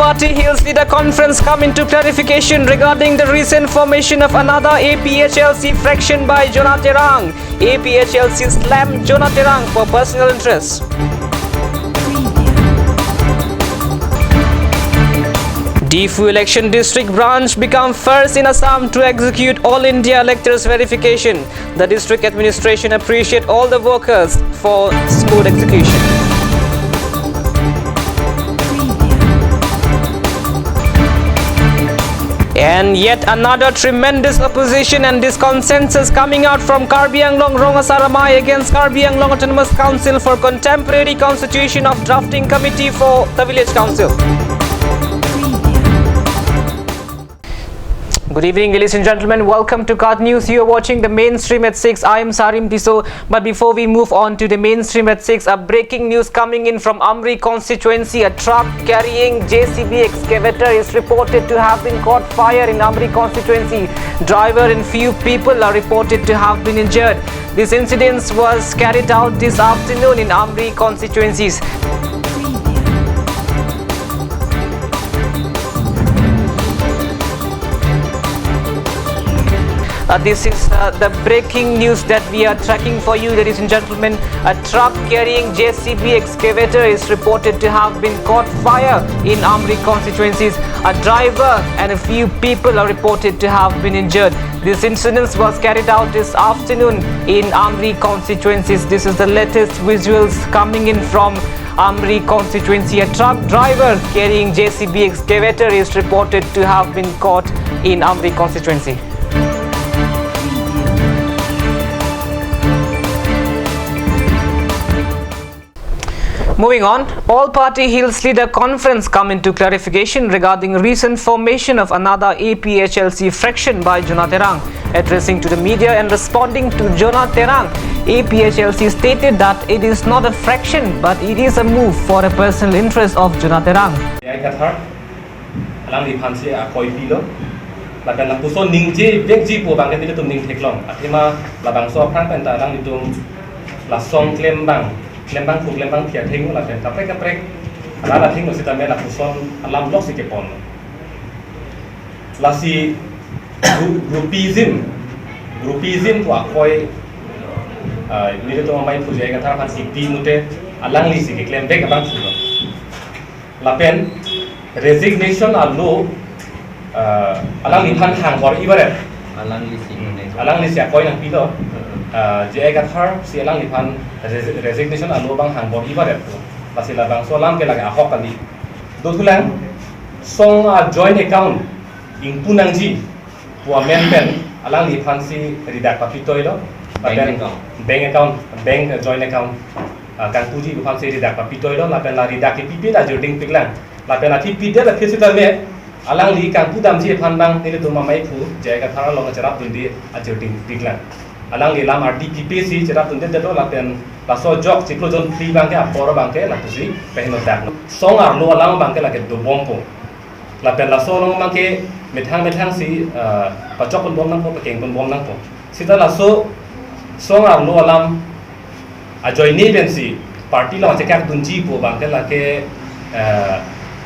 All-party Hills Leader Conference come into clarification regarding the recent formation of another APHLC fraction by Jonah Terang. APHLC slammed Jonah Terang for personal interests. Difu Election District Branch become first in Assam to execute All India Electors Verification. The district administration appreciate all the workers for smooth execution. And yet another tremendous opposition and disconsensus coming out from Karbi Anglong Rongasaramai against Karbi Anglong Autonomous Council for contemporary constitution of drafting committee for the village council. Good evening, ladies and gentlemen. Welcome to Card News. You are watching the Mainstream at 6. I am Sarim Tiso. But before we move on to the Mainstream at 6, a breaking news coming in from Amri constituency. A truck carrying JCB excavator is reported to have been caught fire in Amri constituency. Driver and few people are reported to have been injured. This incident was carried out this afternoon in Amri constituencies. This is the breaking news that we are tracking for you, ladies and gentlemen. A truck carrying JCB excavator is reported to have been caught fire in Amri constituencies. A driver and a few people are reported to have been injured. This incident was carried out this afternoon in Amri constituencies. This is the latest visuals coming in from Amri constituency. A truck driver carrying JCB excavator is reported to have been caught in Amri constituency. Moving on, All-party Hills Leader Conference come into clarification regarding recent formation of another APHLC fraction by Jonah Terang. Addressing to the media and responding to Jonah Terang, APHLC stated that it is not a fraction but it is a move for a personal interest of Jonah Terang. lembang kuk lembang pia thing la pen kaprek ala thing no sita me la puson alam lok si ke pon la si groupism to akoi ni to mai puje ga thar phan si pi mute alang li si ke claim back abang su la pen resignation allo alang li phan hang bor ibare alang li si akoi nang pi do je ga thar si alang li phan resignation alo bang hang bor ibare pasi la bang so lam ke laga ahok kali do thulang song a joint account in punangji wa memben alang li phan si ridak papi toilo bank joint account kan puji bu phan si ridak papi toilo la pen la ridak ke pipi da joding piklang la pen ati pide la phesita me alang li kan pudam ji phan bang ni to mamai phu je ga thara long charap din di a joding piklang alang li lam RDP si cerap tunde dedo laten paso jok ciklo jon pri bangke aporo bangke la tusi pehno dak song ar lo alang bangke la ke do bompo laten la so long bangke methang si pachok pon bom nang po pekeng pon bom nang po sita la so song ar lo alam a join ni ben si party la che kak tunji po bangke la ke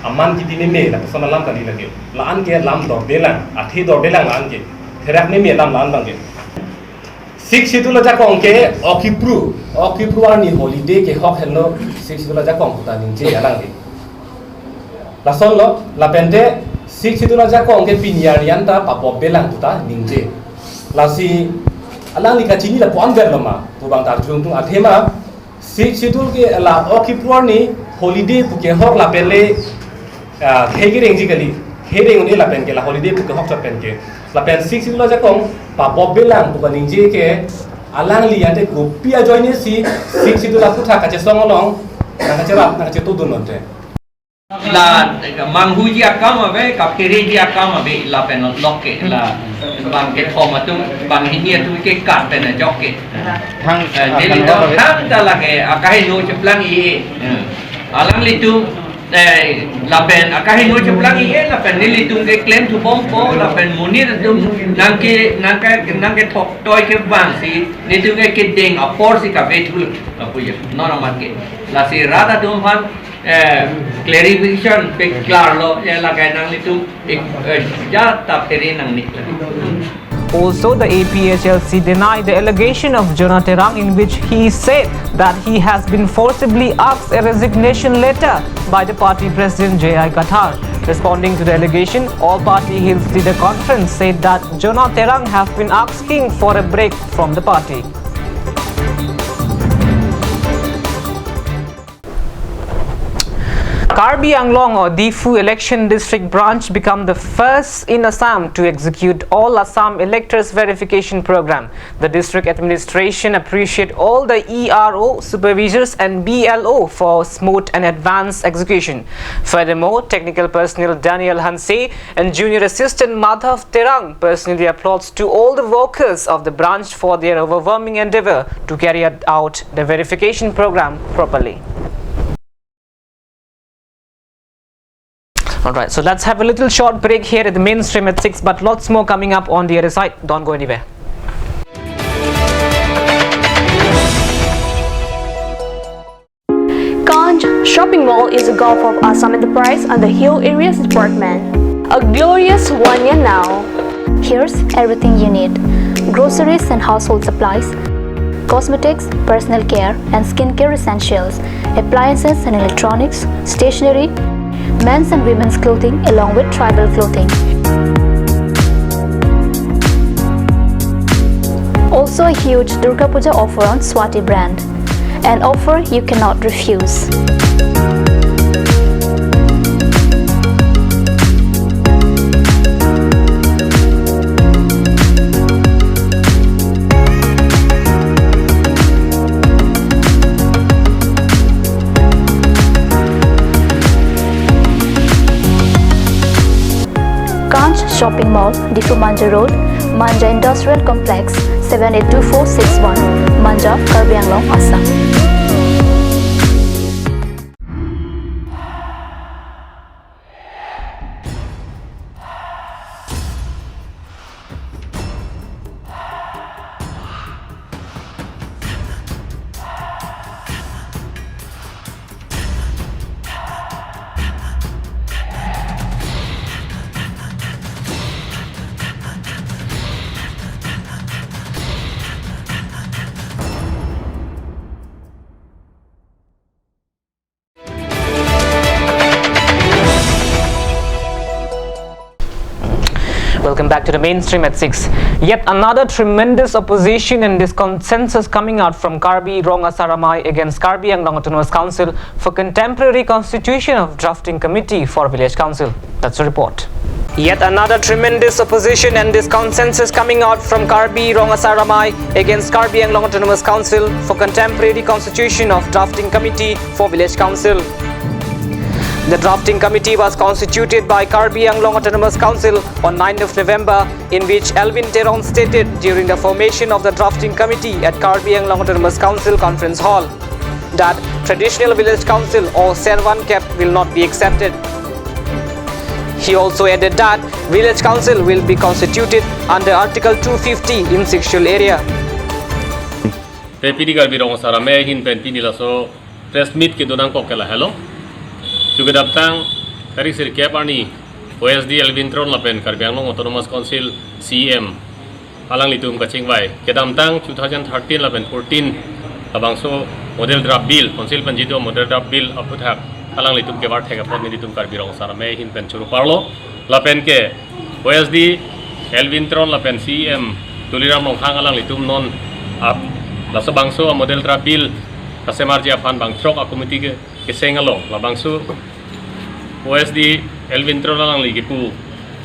aman ki tine me la so lam kali la ke la an ke lam dor delang a thi dor delang an ke therak me me lam lan bangke six schedule ja kong ke okipru ani holiday ke hok hello six schedule ja kong ta ning je alang di la son lo la pente six schedule ja kong ke pinyarian ta papo belang ta ning je la si alang ni ka chini la pon ber lama tu bang tar chung tung athema six schedule ke la okipru ani holiday pu ke hok la pele khege reng ji kali khege uni la pen ke la holiday pu ke hok cha pen ke la pen six schedule ja kong pa belang bukan ningje ke alang li ate grupia join si six itu la putha ka che songolong na ka che tudun nonte la manghuji akam ave kapkeri akam ave la pen lokke la ban ke thoma tu ban hinia tu ke kat pen jokke thang deli do thang ta la ke akai no cheplang i alang li tu la pen akahi no cheplang i la pen nili tung ke claim to bom po la pen munir tu nangke thok toy ke bang si ni tu ke ding a por si ka vetul la puya no na mat ke la si rada dum han clarification pe klar lo ya la kai nang litum ja ta peri nang nik. Also, the APHLC denied the allegation of Jonah Terang, in which he said that he has been forcibly asked a resignation letter by the party president J.I. Qatar. Responding to the allegation, all party Hills leader conference said that Jonah Terang have been asking for a break from the party. Karbi Anglong or Difu Election District Branch become the first in Assam to execute all Assam electors verification program. The district administration appreciate all the ERO, supervisors and BLO for smooth and advanced execution. Furthermore, technical personnel Daniel Hanse and junior assistant Madhav Terang personally applauds to all the workers of the branch for their overwhelming endeavor to carry out the verification program properly. Alright, so let's have a little short break here at the mainstream at 6, but lots more coming up on the other side. Don't go anywhere. Ganj Shopping Mall is a Gulf of Assam enterprise under Hill Areas Department. A glorious 1 year now. Here's everything you need: groceries and household supplies, cosmetics, personal care and skincare essentials, appliances and electronics, stationery, men's and women's clothing along with tribal clothing. Also a huge Durga Puja offer on Swati brand, an offer you cannot refuse. Ganj Shopping Mall, Difu Manja Road, Manja Industrial Complex, 782461, Manja, Karbi Anglong, Assam. Welcome back to the mainstream at 6. Yet another tremendous opposition and disconsensus coming out from Karbi Ronga Saramai against Karbi Anglong Autonomous Council for contemporary constitution of drafting committee for village council. That's the report. Yet another tremendous opposition and disconsensus coming out from Karbi Ronga Saramai against Karbi Anglong Autonomous Council for contemporary constitution of drafting committee for village council. The drafting committee was constituted by Karbi Anglong Autonomous Council on 9th of November, in which Alvin Teron stated during the formation of the drafting committee at Karbi Anglong Autonomous Council Conference Hall that traditional village council or Servan Kep will not be accepted. He also added that village council will be constituted under Article 250 in sexual area. Pepidi Karbi Ronga Saramai hin pen pinilaso press meet ke donang kokela hello. Juga datang dari Sirkia Parni, OSD Alvin Tron Lapen Karbi Anglong Autonomous Council CM Alang Litum Kachingwai. Kedamtang 2013 Lapen 14 Labangso Model Draft Bill Council Panjito Model Draft Bill Aputhak Alang Litum ke War Thega Pot Litum Karbi Ronga Saramai hin pen churu parlo Lapen ke OSD Alvin Tron Lapen CM Tuliram Longhang Alang Litum non up Lasa Bangso Model Draft Bill Kasemarji Afan Bang Trok Akomiti ke Kesengalong labangsu OSD Elvin Trolang ligipu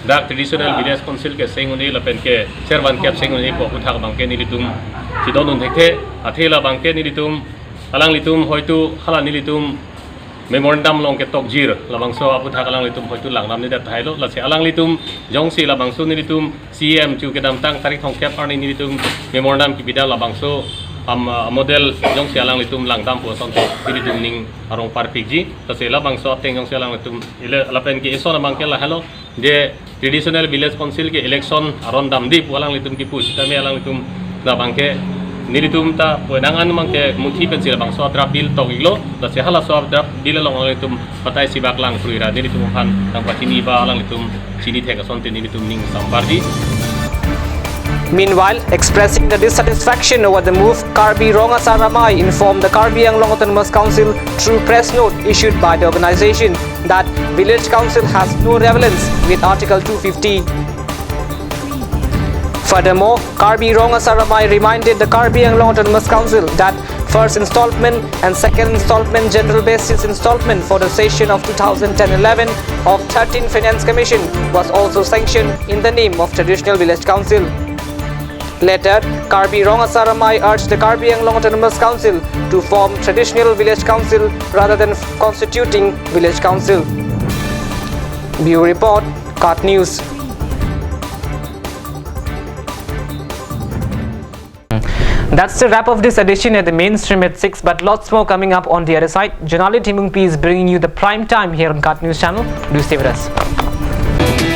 dak traditional village council ke senguni lapen ke servan kep senguni ko uthak bangke ni litum sidonun thekhe athela bangke ni litum alang litum hoitu hala ni litum memorandum long ke tokjir labangso aputhak alang litum hoitu langnam ni dat thailo lase alang litum jongsi labangsu ni litum CM chu ke damtang tarik thong kep arni ni litum memorandum ki bidal labangso model jong sialang litum langdam po sonte litum ning arong parpigji tasela bangso ateng jong sialang litum ile alapen ki eso na bangke la hello de traditional village council ke election aron damdi pualang litum ki push kami alang litum na bangke nilitum ta poinang anu mang ke muthi pen sila bang so drop bill tong iglo la se hala so drop bill long litum patai si bak lang fruira nilitum han tang patini ba lang litum chini theka sonte nilitum ning sambardi. Meanwhile, expressing the dissatisfaction over the move, Karbi Rongasaramai informed the Karbi Anglong Autonomous Council through press note issued by the organisation that Village Council has no relevance with Article 250. Furthermore, Karbi Rongasaramai reminded the Karbi Anglong Autonomous Council that first installment and second installment general basis installment for the session of 2010-11 of 13th Finance Commission was also sanctioned in the name of Traditional Village Council. Later, Karbi Rongasaramai urged the Karbi Anglong Autonomous Council to form Traditional Village Council rather than constituting Village Council. Bureau Report, CAT News. That's the wrap of this edition at the mainstream at 6, but lots more coming up on the other side. Janali Timungpi is bringing you the prime time here on CAT News channel. Do stay with us.